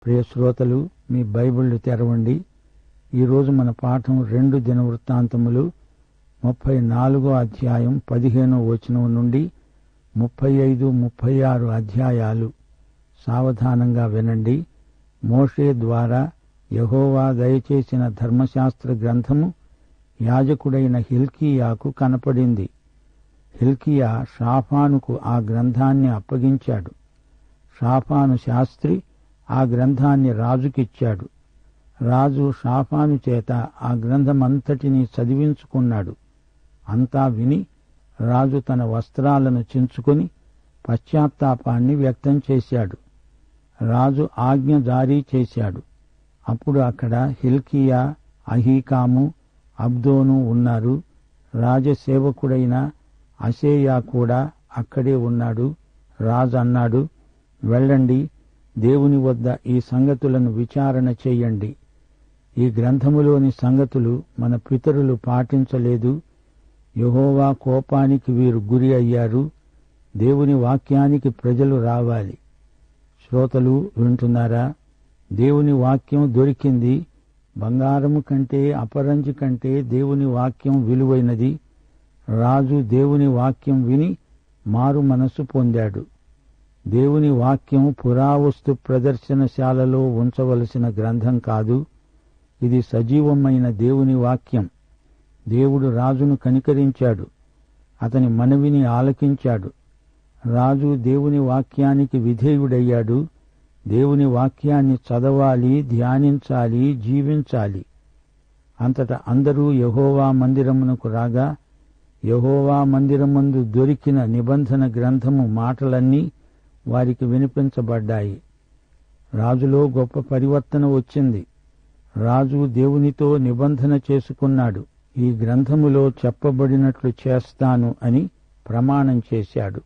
ప్రియ శ్రోతలు, మీ బైబిళ్లు తెరవండి. ఈరోజు మన పాఠం 2 దినవృత్తాంతములు 34 అధ్యాయం 15వ వచనం నుండి 35, 36 అధ్యాయాలు. సావధానంగా వినండి. మోషే ద్వారా యెహోవా దయచేసిన ధర్మశాస్త్ర గ్రంథము యాజకుడైన హిల్కీయాకు కనపడింది. హిల్కీయా షాఫానుకు ఆ గ్రంథాన్ని అప్పగించాడు. షాఫాను శాస్త్రి ఆ గ్రంథాన్ని రాజుకిచ్చాడు. రాజు షాఫాను చేత ఆ గ్రంథమంతటినీ చదివించుకున్నాడు. అంతా విని రాజు తన వస్త్రాలను చించుకొని పశ్చాత్తాపాన్ని వ్యక్తం చేశాడు. రాజు ఆజ్ఞ జారీ చేశాడు. అప్పుడు అక్కడ హిల్కీయా, అహీకాము, అబ్దోను ఉన్నారు. రాజసేవకుడైన అషేయా కూడా అక్కడే ఉన్నాడు. రాజు అన్నాడు, వెళ్ళండి, దేవుని వద్ద ఈ సంగతులను విచారణ చెయ్యండి. ఈ గ్రంథములోని సంగతులు మన పితరులు పాటించలేదు. యెహోవా కోపానికి వీరు గురి అయ్యారు. దేవుని వాక్యానికి ప్రజలు రావాలి. శ్రోతలు వింటున్నారా? దేవుని వాక్యం దొరికింది. బంగారము కంటే, అపరంజి కంటే దేవుని వాక్యం విలువైనది. రాజు దేవుని వాక్యం విని మారు మనసు పొందాడు. దేవుని వాక్యం పురావస్తు ప్రదర్శనశాలలో ఉంచవలసిన గ్రంథం కాదు. ఇది సజీవమైన దేవుని వాక్యం. దేవుడు రాజును కనికరించాడు. అతని మనవిని ఆలకించాడు. రాజు దేవుని వాక్యానికి విధేయుడయ్యాడు. దేవుని వాక్యాన్ని చదవాలి, ధ్యానించాలి, జీవించాలి. అంతటా అందరూ యెహోవా మందిరమునకు రాగా, యెహోవా మందిరమందు దొరికిన నిబంధన గ్రంథము మాటలన్నీ వారికి వినిపించబడ్డాయి. రాజులో గొప్ప పరివర్తన వచ్చింది. రాజు దేవునితో నిబంధన చేసుకున్నాడు. ఈ గ్రంథములో చెప్పబడినట్లు చేస్తాను అని ప్రమాణం చేశాడు.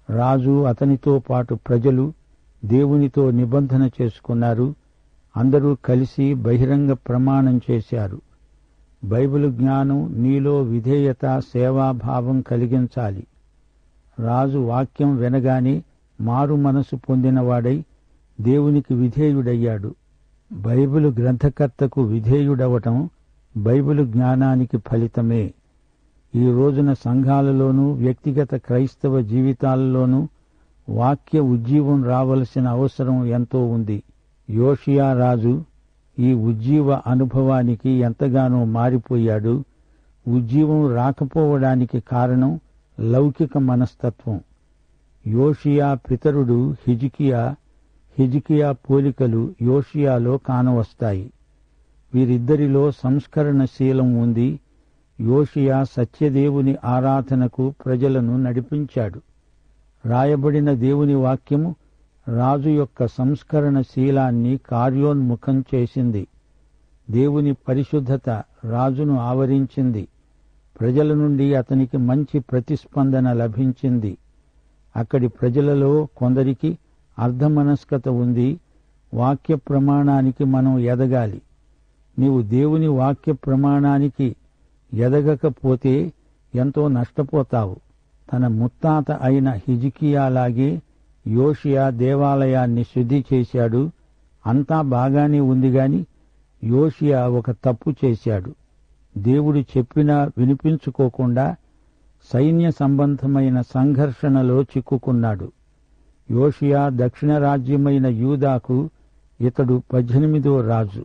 రాజు, అతనితో పాటు ప్రజలు దేవునితో నిబంధన చేసుకున్నారు. అందరూ కలిసి బహిరంగ ప్రమాణం చేశారు. బైబిలు జ్ఞానం నీలో విధేయత, సేవాభావం కలిగించాలి. రాజు వాక్యం వినగానే మారు మనసు పొందినవాడై దేవునికి విధేయుడయ్యాడు. బైబిలు గ్రంథకర్తకు విధేయుడవటం బైబిలు జ్ఞానానికి ఫలితమే. ఈ రోజున సంఘాలలోనూ వ్యక్తిగత క్రైస్తవ జీవితాలలోనూ వాక్య ఉజ్జీవం రావలసిన అవసరం ఎంతో ఉంది. యోషియా రాజు ఈ ఉజ్జీవ అనుభవానికి ఎంతగానో మారిపోయాడు. ఉజ్జీవం రాకపోవడానికి కారణం లౌకిక మనస్తత్వం. యోషియా పితరుడు హిజ్కియా, హిజ్కియా పోలికలు యోషియాలో కానవస్తాయి. వీరిద్దరిలో సంస్కరణశీలం ఉంది. యోషియా సత్యదేవుని ఆరాధనకు ప్రజలను నడిపించాడు. రాయబడిన దేవుని వాక్యము రాజు యొక్క సంస్కరణశీలాన్ని కార్యోన్ముఖం చేసింది. దేవుని పరిశుద్ధత రాజును ఆవరించింది. ప్రజల నుండి అతనికి మంచి ప్రతిస్పందన లభించింది. అక్కడి ప్రజలలో కొందరికి అర్ధమనస్కత ఉంది. వాక్య ప్రమాణానికి మనం ఎదగాలి. నీవు దేవుని వాక్య ప్రమాణానికి ఎదగకపోతే ఎంతో నష్టపోతావు. తన ముత్తాత అయిన హిజ్కియాలాగే యోషియా దేవాలయాన్ని శుద్ధి చేశాడు. అంతా బాగానే ఉంది గాని యోషియా ఒక తప్పు చేశాడు. దేవుడు చెప్పినా వినిపించుకోకుండా సైన్య సంబంధమైన సంఘర్షణలో చిక్కుకున్నాడు. యోషియా దక్షిణ రాజ్యమైన యూదాకు ఇతడు 18వ రాజు.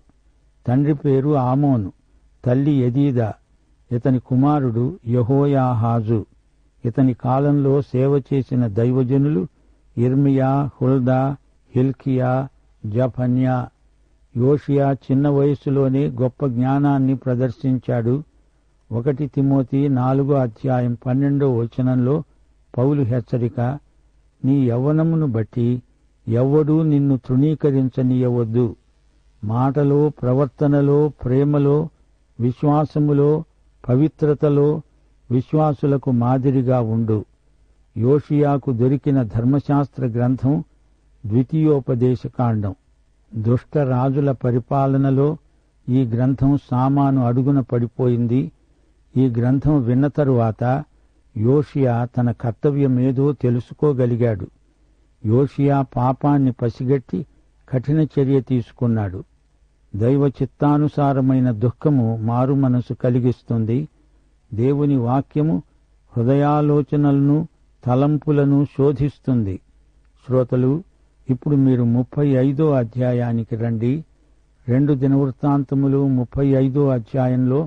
తండ్రి పేరు ఆమోను, తల్లి యెదీదా. ఇతని కుమారుడు యెహోయాహాజు. ఇతని కాలంలో సేవ చేసిన దైవజనులు యిర్మీయా, హుల్దా, హిల్కీయా, జఫన్యా. యోషియా చిన్న వయస్సులోనే గొప్ప జ్ఞానాన్ని ప్రదర్శించాడు. 1 తిమోతి 4వ అధ్యాయం 12వ వచనంలో పౌలు హెచ్చరిక, నీ యవ్వనమును బట్టి ఎవ్వడూ నిన్ను తృణీకరించనీయవద్దు. మాటలో, ప్రవర్తనలో, ప్రేమలో, విశ్వాసములో, పవిత్రతలో విశ్వాసులకు మాదిరిగా ఉండు. యోషియాకు దొరికిన ధర్మశాస్త్ర గ్రంథం ద్వితీయోపదేశకాండం. దుష్ట రాజుల పరిపాలనలో ఈ గ్రంథం సామాను అడుగున పడిపోయింది. ఈ గ్రంథం విన్న తరువాత యోషియా తన కర్తవ్యమేదో తెలుసుకోగలిగాడు. యోషియా పాపాన్ని పసిగట్టి కఠిన చర్య తీసుకున్నాడు. దైవ చిత్తానుసారమైన దుఃఖము మారు మనసు కలిగిస్తుంది. దేవుని వాక్యము హృదయాలోచనలను తలంపులను శోధిస్తుంది. శ్రోతలు, ఇప్పుడు మీరు 35వ అధ్యాయానికి రండి. 2 దినవృత్తాంతములు 35వ అధ్యాయంలో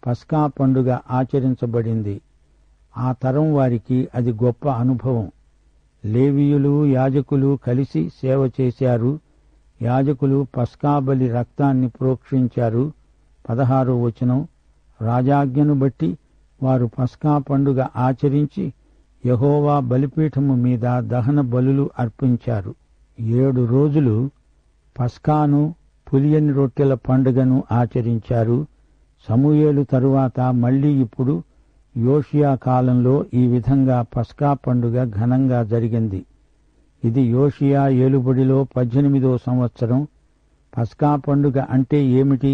పస్కా పండుగ ఆచరించబడింది. ఆ తరం వారికి అది గొప్ప అనుభవం. లేవీయులు, యాజకులు కలిసి సేవ చేశారు. యాజకులు పస్కాబలి రక్తాన్ని ప్రోక్షించారు. 16వ వచనం, రాజాజ్ఞను బట్టి వారు పస్కా పండుగ ఆచరించి యెహోవా బలిపీఠము మీద దహన బలులు అర్పించారు. 7 రోజులు పస్కాను, పులియని రొట్టెల పండుగను ఆచరించారు. సమూయేలు తరువాత మళ్లీ ఇప్పుడు యోషియా కాలంలో ఈ విధంగా పస్కా పండుగ ఘనంగా జరిగింది. ఇది యోషియా ఏలుబడిలో 18వ సంవత్సరం. పస్కా పండుగ అంటే ఏమిటి?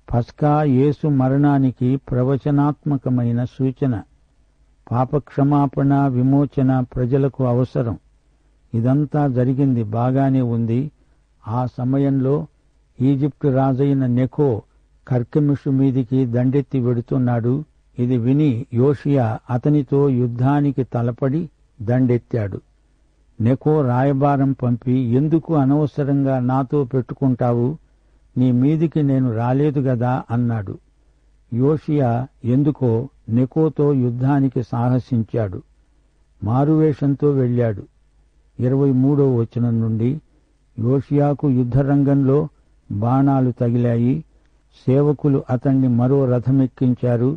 పస్కా యేసు మరణానికి ప్రవచనాత్మకమైన సూచన. పాపక్షమాపణ, విమోచన ప్రజలకు అవసరం. ఇదంతా జరిగింది బాగానే ఉంది. ఆ సమయంలో ఈజిప్టు రాజైన నెకో కర్కెమిషు మీదికి దండెత్తి వెడుతున్నాడు. ఇది విని యోషియా అతనితో యుద్ధానికి తలపడి దండెత్తాడు. నెకో రాయబారం పంపి, ఎందుకు అనవసరంగా నాతో పెట్టుకుంటావు? నీ మీదికి నేను రాలేదు గదా అన్నాడు. యోషియా ఎందుకో నెకోతో యుద్ధానికి సాహసించాడు. మారువేషంతో వెళ్ళాడు. 23వ వచనం నుండి, యోషియాకు యుద్ధరంగంలో బాణాలు తగిలాయి. సేవకులు అతణ్ణి మరో రథమెక్కించారు.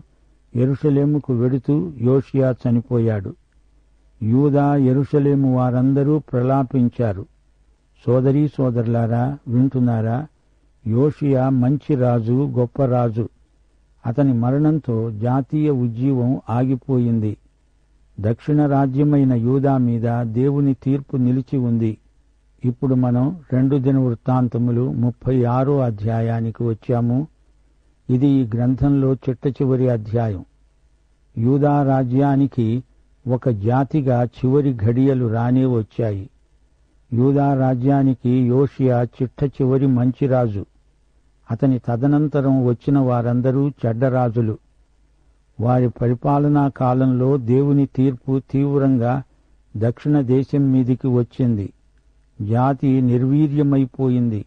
యెరూషలేముకు వెడుతూ యోషియా చనిపోయాడు. యూదా, యెరూషలేము వారందరూ ప్రలాపించారు. సోదరీ సోదరులారా, వింటున్నారా? యోషియా మంచి రాజు, గొప్ప రాజు. అతని మరణంతో జాతీయ ఉజ్జీవం ఆగిపోయింది. దక్షిణ రాజ్యమైన యూదా మీద దేవుని తీర్పు నిలిచి ఉంది. ఇప్పుడు మనం 2 దినవృత్తాంతములు 36వ అధ్యాయానికి వచ్చాము. ఇది ఈ గ్రంథంలో చిట్టచివరి అధ్యాయం. యూదా రాజ్యానికి ఒక జాతిగా చివరి ఘడియలు రానే వచ్చాయి. యూదా రాజ్యానికి యోషియా చిట్టచివరి మంచి రాజు. అతని తదనంతరం వచ్చిన వారందరూ చెడ్డరాజులు. వారి పరిపాలనా కాలంలో దేవుని తీర్పు తీవ్రంగా దక్షిణ దేశం మీదికి వచ్చింది. జాతి నిర్వీర్యమైపోయింది.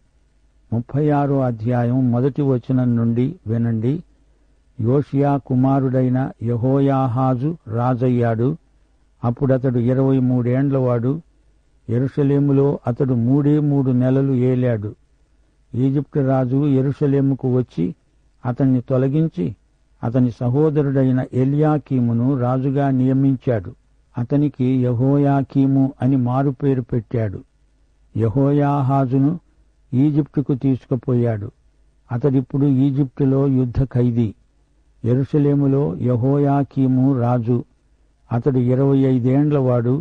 36వ అధ్యాయం 1వ వచనం నుండి వినండి. యోషియా కుమారుడైన యెహోయాహాజు రాజయ్యాడు. అప్పుడతడు 23 ఏండ్లవాడు. యెరూషలేములో అతడు 3 నెలలు ఏలాడు. ఈజిప్టు రాజు యెరూషలేముకు వచ్చి అతన్ని తొలగించి అతని సహోదరుడైన ఎల్యాకీమును రాజుగా నియమించాడు. అతనికి యెహోయాకీము అని మారుపేరు పెట్టాడు. యెహోయాహాజును ఈజిప్టుకు తీసుకుపోయాడు. అతడిప్పుడు ఈజిప్టులో యుద్ధ ఖైదీ. యెరూషలేములో యెహోయాకీము రాజు. అతడు 25 ఏండ్లవాడు.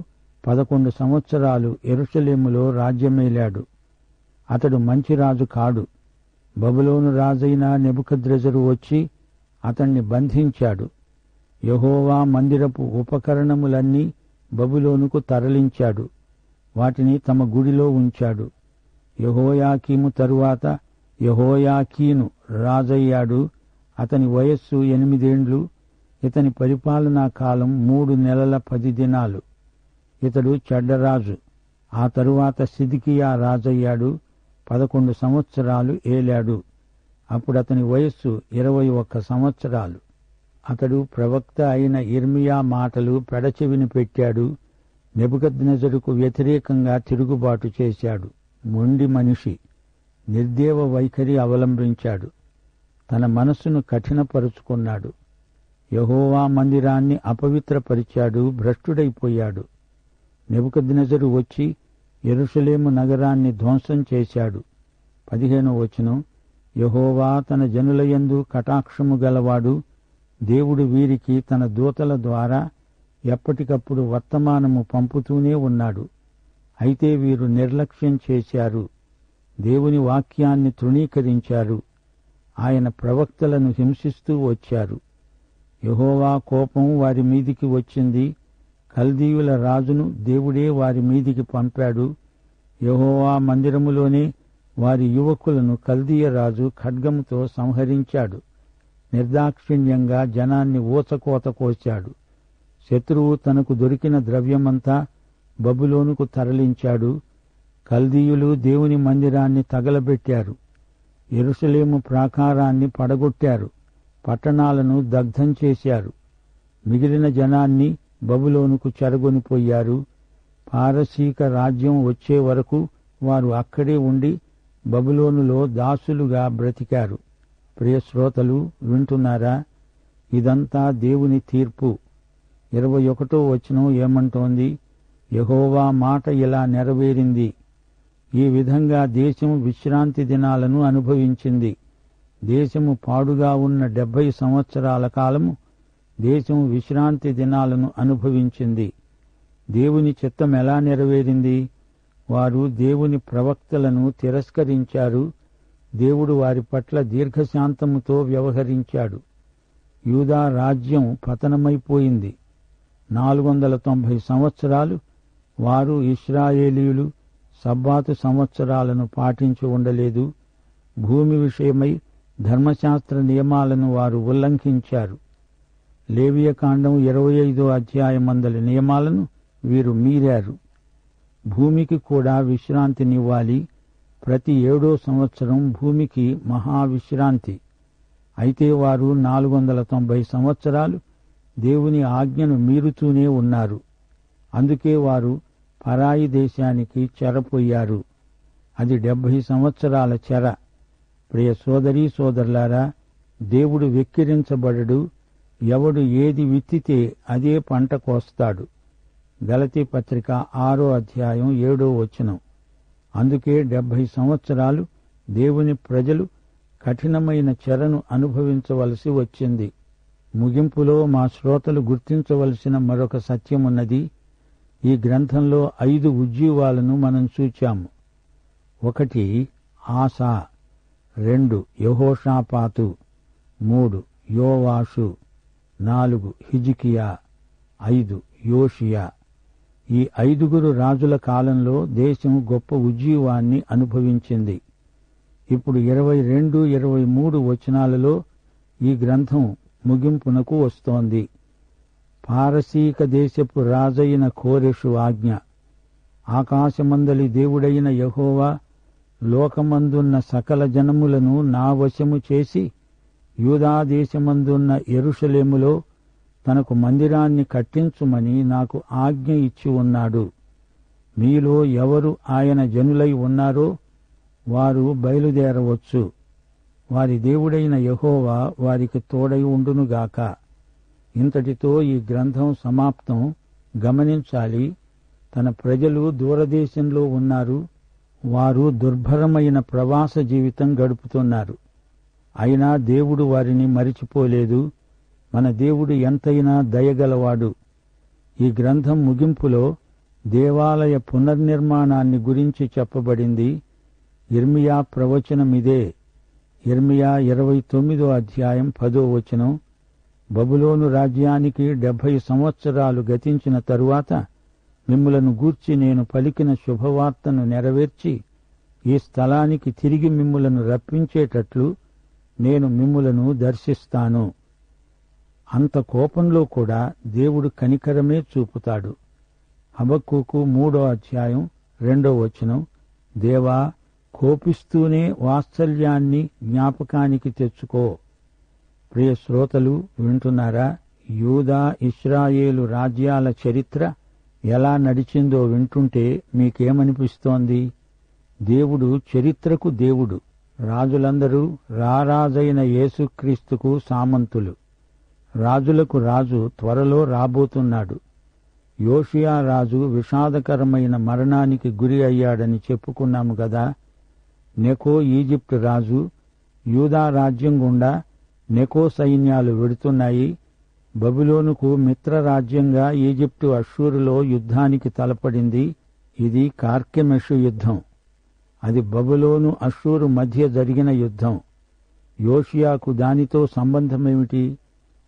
11 సంవత్సరాలు యెరూషలేములో రాజ్యమేలాడు. అతడు మంచి రాజు కాడు. బబులోను రాజైన నెబుకద్రెజరు వచ్చి అతణ్ణి బంధించాడు. యెహోవా మందిరపు ఉపకరణములన్నీ బబులోనుకు తరలించాడు. వాటిని తమ గుడిలో ఉంచాడు. యెహోయాకీము తరువాత యెహోయాకీను రాజయ్యాడు. అతని వయస్సు 8 ఏండ్లు. ఇతని పరిపాలనా కాలం 3 నెలల 10 దినాలు. ఇతడు చెడ్డరాజు. ఆ తరువాత సిద్కియా రాజయ్యాడు. 11 సంవత్సరాలు ఏలాడు. అప్పుడతని వయస్సు 21 సంవత్సరాలు. అతడు ప్రవక్త అయిన యిర్మీయా మాటలు పెడచెవిని పెట్టాడు. నెబుకద్నెజరుకు వ్యతిరేకంగా తిరుగుబాటు చేశాడు. మొండి మనిషి. నిర్దేవ వైఖరి అవలంబించాడు. తన మనస్సును కఠినపరుచుకున్నాడు. యెహోవా మందిరాన్ని అపవిత్రపరిచాడు. భ్రష్టుడైపోయాడు. నెబుకద్నెజరు వచ్చి యెరూషలేము నగరాన్ని ధ్వంసం చేశాడు. 15వ వచనం, యెహోవా తన జనులయందు కటాక్షము గలవాడు. దేవుడు వీరికి తన దూతల ద్వారా ఎప్పటికప్పుడు వర్తమానము పంపుతూనే ఉన్నాడు. అయితే వీరు నిర్లక్ష్యం చేశారు. దేవుని వాక్యాన్ని తృణీకరించారు. ఆయన ప్రవక్తలను హింసిస్తూ వచ్చారు. యెహోవా కోపం వారి మీదికి వచ్చింది. కల్దీయుల రాజును దేవుడే వారి మీదికి పంపాడు. యెహోవా మందిరములోనే వారి యువకులను కల్దీయ రాజు ఖడ్గముతో సంహరించాడు. నిర్దాక్షిణ్యంగా జనాన్ని ఊచకోత కోశాడు. శత్రువు తనకు దొరికిన ద్రవ్యమంతా బబులోనుకు తరలించాడు. కల్దీయులు దేవుని మందిరాన్ని తగలబెట్టారు. యెరూషలేము ప్రాకారాన్ని పడగొట్టారు. పట్టణాలను దగ్ధం చేశారు. మిగిలిన జనాన్ని బబులోనుకు చెరగొనిపోయారు. పారసీక రాజ్యం వచ్చే వరకు వారు అక్కడే ఉండి బబులోనులో దాసులుగా బ్రతికారు. ప్రియశ్రోతలు వింటున్నారా? ఇదంతా దేవుని తీర్పు. 21వ వచనం ఏమంటోంది? యెహోవా మాట ఇలా నెరవేరింది. ఈ విధంగా దేశం విశ్రాంతి దినాలను అనుభవించింది. దేశము పాడుగా ఉన్న 70 సంవత్సరాల కాలము దేశం విశ్రాంతి దినాలను అనుభవించింది. దేవుని చిత్తం ఎలా నెరవేరింది? వారు దేవుని ప్రవక్తలను తిరస్కరించారు. దేవుడు వారి పట్ల దీర్ఘశాంతముతో వ్యవహరించాడు. యూదా రాజ్యం పతనమైపోయింది. 490 సంవత్సరాలు వారు ఇశ్రాయేలీయులు సబ్బాతు సంవత్సరాలను పాటించి ఉండలేదు. భూమి విషయమై ధర్మశాస్త్ర నియమాలను వారు ఉల్లంఘించారు. లేవియకాండం 25వ అధ్యాయమందలి నియమాలను వీరు మీరారు. భూమికి కూడా విశ్రాంతినివ్వాలి. ప్రతి 7వ సంవత్సరం భూమికి మహావిశ్రాంతి. అయితే వారు 490 సంవత్సరాలు దేవుని ఆజ్ఞను మీరుతూనే ఉన్నారు. అందుకే వారు పరాయి దేశానికి చెరపోయారు. అది 70 సంవత్సరాల చెర. ప్రియ సోదరీ సోదరులారా, దేవుడు వెక్కిరించబడడు. ఎవడు ఏది విత్తితే అదే పంట కోస్తాడు. గలతీ పత్రిక 6వ అధ్యాయం 7వ వచనం. అందుకే 70 సంవత్సరాలు దేవుని ప్రజలు కఠినమైన చెరను అనుభవించవలసి వచ్చింది. ముగింపులో మా శ్రోతలు గుర్తించవలసిన మరొక సత్యమున్నది. ఈ గ్రంథంలో 5 ఉజ్జీవాలను మనం చూచాము. 1 ఆసా, 2 యెహోషాపాతు, 3 యోవాషు, 4 హిజ్కియా, 5 యోషియా. ఈ 5గురు రాజుల కాలంలో దేశం గొప్ప ఉజ్జీవాన్ని అనుభవించింది. ఇప్పుడు 22, 23 వచనాలలో ఈ గ్రంథం ముగింపునకు వస్తోంది. పారసీక దేశపు రాజైన కోరెషు ఆజ్ఞ. ఆకాశమందలి దేవుడైన యెహోవా లోకమందున్న సకల జనములను నా వశము చేసి యూదాదేశమందున్న యెరూషలేములో తనకు మందిరాన్ని కట్టించుమని నాకు ఆజ్ఞ ఇచ్చి ఉన్నాడు. మీలో ఎవరు ఆయన జనులై ఉన్నారో వారు బయలుదేరవచ్చు. వారి దేవుడైన యెహోవా వారికి తోడై ఉండునుగాక. ఇంతటితో ఈ గ్రంథం సమాప్తం. గమనించాలి, తన ప్రజలు దూరదేశంలో ఉన్నారు. వారు దుర్భరమైన ప్రవాస జీవితం గడుపుతున్నారు. అయినా దేవుడు వారిని మరిచిపోలేదు. మన దేవుడు ఎంతైనా దయగలవాడు. ఈ గ్రంథం ముగింపులో దేవాలయ పునర్నిర్మాణాన్ని గురించి చెప్పబడింది. యిర్మీయా ప్రవచనమిదే. యిర్మీయా 29వ అధ్యాయం 10వ వచనం. బబులోను రాజ్యానికి 70 సంవత్సరాలు గతించిన తరువాత మిమ్ములను గూర్చి నేను పలికిన శుభవార్తను నెరవేర్చి ఈ స్థలానికి తిరిగి మిమ్ములను రప్పించేటట్లు నేను మిమ్ములను దర్శిస్తాను. అంత కోపంలో కూడా దేవుడు కనికరమే చూపుతాడు. హబక్కూకు 3వ అధ్యాయం 2వ వచనం. దేవా, కోపిస్తూనే వాత్సల్యాన్ని జ్ఞాపకానికి తెచ్చుకో. ప్రియ శ్రోతలు వింటున్నారా? యూదా ఇశ్రాయేలు రాజ్యాల చరిత్ర ఎలా నడిచిందో వింటుంటే మీకేమనిపిస్తోంది? దేవుడు చరిత్రకు దేవుడు. రాజులందరూ రారాజైన యేసుక్రీస్తుకు సామంతులు. రాజులకు రాజు త్వరలో రాబోతున్నాడు. యోషియా రాజు విషాదకరమైన మరణానికి గురి అయ్యాడని చెప్పుకున్నాము గదా. నెకో ఈజిప్టు రాజు. యూదా రాజ్యం గుండా నెకో సైన్యాలు వెడుతున్నాయి. బబులోనుకు మిత్రరాజ్యంగా ఈజిప్టు అష్షూరులో యుద్ధానికి తలపడింది. ఇది కార్కెమెషు యుద్ధం. అది బబులోను అష్షూరు మధ్య జరిగిన యుద్ధం. యోషియాకు దానితో సంబంధమేమిటి?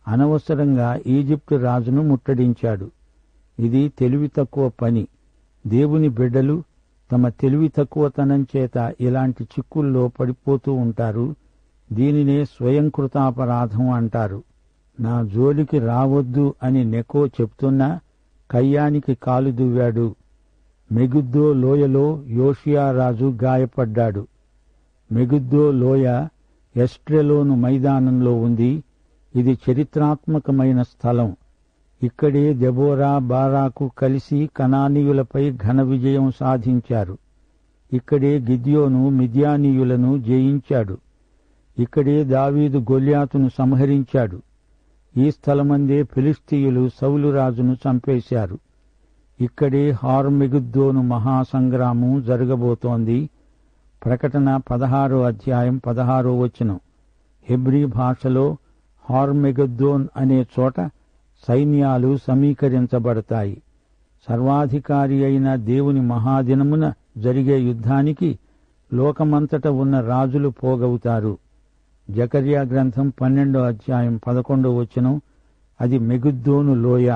అనవసరంగా ఈజిప్టు రాజును ముట్టడించాడు. ఇది తెలివి తక్కువ పని. దేవుని బిడ్డలు తమ తెలివి తక్కువతనం చేత ఇలాంటి చిక్కుల్లో పడిపోతూ ఉంటారు. దీనినే స్వయంకృతాపరాధం అంటారు. నా జోలికి రావద్దు అని నెకో చెప్తున్నా కయ్యానికి కాలు దువ్వాడు. మెగిద్దో లోయలో యోషియా రాజు గాయపడ్డాడు. మెగిద్దో లోయ ఎస్ట్రెలోను మైదానంలో ఉంది. ఇది చరిత్రాత్మకమైన స్థలం. ఇక్కడే దెబోరా, బారాకు కలిసి కనానీయులపై ఘన విజయం సాధించారు. ఇక్కడే గిద్యోను మిద్యానీయులను జయించాడు. ఇక్కడే దావీదు గొల్యాతును సంహరించాడు. ఈ స్థలమందే ఫిలిష్తీయులు సౌలు రాజును చంపేశారు. ఇక్కడే హార్మెగిద్దోను మహాసంగ్రామం జరగబోతోంది. ప్రకటన 16వ అధ్యాయం 16వ వచనం. హెబ్రీ భాషలో హార్మెగిద్దోన్ అనే చోట సైన్యాలు సమీకరించబడతాయి. సర్వాధికారి అయిన దేవుని మహాదినమున జరిగే యుద్ధానికి లోకమంతట ఉన్న రాజులు పోగవుతారు. జకర్యా గ్రంథం 12వ అధ్యాయం 11వ వచనం. అది మెగిద్దోను లోయ.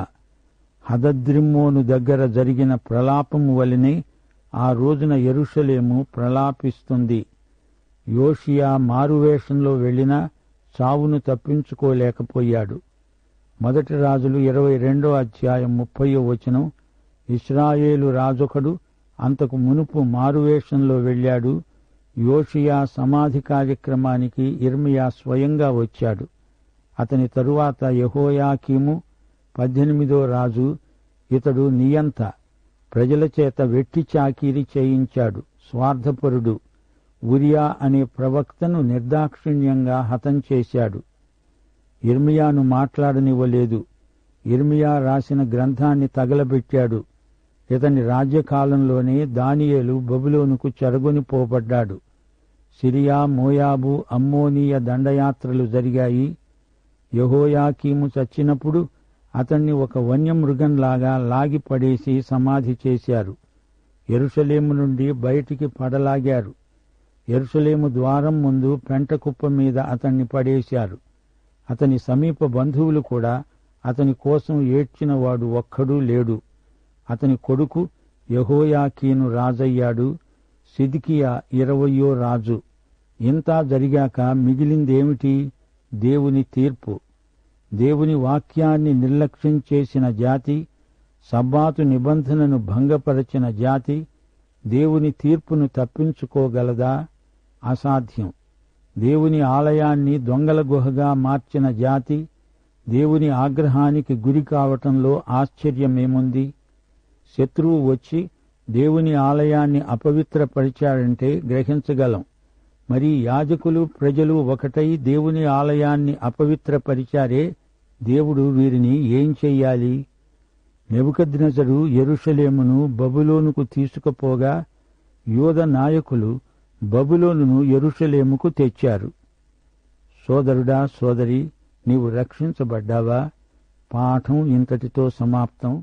హదద్రిమ్మోను దగ్గర జరిగిన ప్రలాపము వలనే ఆ రోజున యెరూషలేము ప్రలాపిస్తుంది. యోషియా మారువేషంలో వెళ్లినా చావును తప్పించుకోలేకపోయాడు. మొదటి రాజులు 22వ అధ్యాయం 30వ వచనం. ఇశ్రాయేలు రాజొకడు అంతకు మునుపు మారువేషంలో వెళ్లాడు. యోషియా సమాధి కార్యక్రమానికి ఇర్మియా స్వయంగా వచ్చాడు. అతని తరువాత యెహోయాకీము 18వ రాజు. ఇతడు నియంత. ప్రజల చేత వెట్టి చాకిరీ చేయించాడు. స్వార్థపరుడు. ఉరియా అనే ప్రవక్తను నిర్దాక్షిణ్యంగా హతం చేశాడు. ఇర్మియాను మాట్లాడనివ్వలేదు. ఇర్మియా రాసిన గ్రంథాన్ని తగలబెట్టాడు. ఇతని రాజ్యకాలంలోనే దానియేలు బబులోనుకు చెరగొనిపోబడ్డాడు. సిరియా, మోయాబు, అమ్మోనీయ దండయాత్రలు జరిగాయి. యెహోయాకీము చచ్చినప్పుడు అతన్ని ఒక వన్యమృగంలాగా లాగిపడేసి సమాధి చేశారు. యెరూషలేము నుండి బయటికి పడలాగారు. యెరూషలేము ద్వారం ముందు పెంటకుప్ప మీద అతన్ని పడేశారు. అతని సమీప బంధువులు కూడా అతని కోసం ఏడ్చినవాడు ఒక్కడూ లేడు. అతని కొడుకు యెహోయాకీను రాజయ్యాడు. సిద్కియా 20వ రాజు. ఇంతా జరిగాక మిగిలిందేమిటి? దేవుని తీర్పు. దేవుని వాక్యాన్ని నిర్లక్ష్యం చేసిన జాతి, సబ్బాతు నిబంధనను భంగపరచిన జాతి దేవుని తీర్పును తప్పించుకోగలదా? అసాధ్యం. దేవుని ఆలయాన్ని దొంగల గుహగా మార్చిన జాతి దేవుని ఆగ్రహానికి గురి కావటంలో ఆశ్చర్యమేముంది? శత్రువు వచ్చి దేవుని ఆలయాన్ని అపవిత్రపరిచాడంటే గ్రహించగలం. మరి యాజకులు, ప్రజలు ఒకటై దేవుని ఆలయాన్ని అపవిత్రపరిచారే, దేవుడు వీరిని ఏం చెయ్యాలి? నెబుకద్నెజరు యెరూషలేమును బబులోనుకు తీసుకుపోగా యూద నాయకులు బబులోనును యెరూషలేముకు తెచ్చారు. సోదరుడా, సోదరి, నీవు రక్షించబడ్డావా? పాఠం ఇంతటితో సమాప్తం.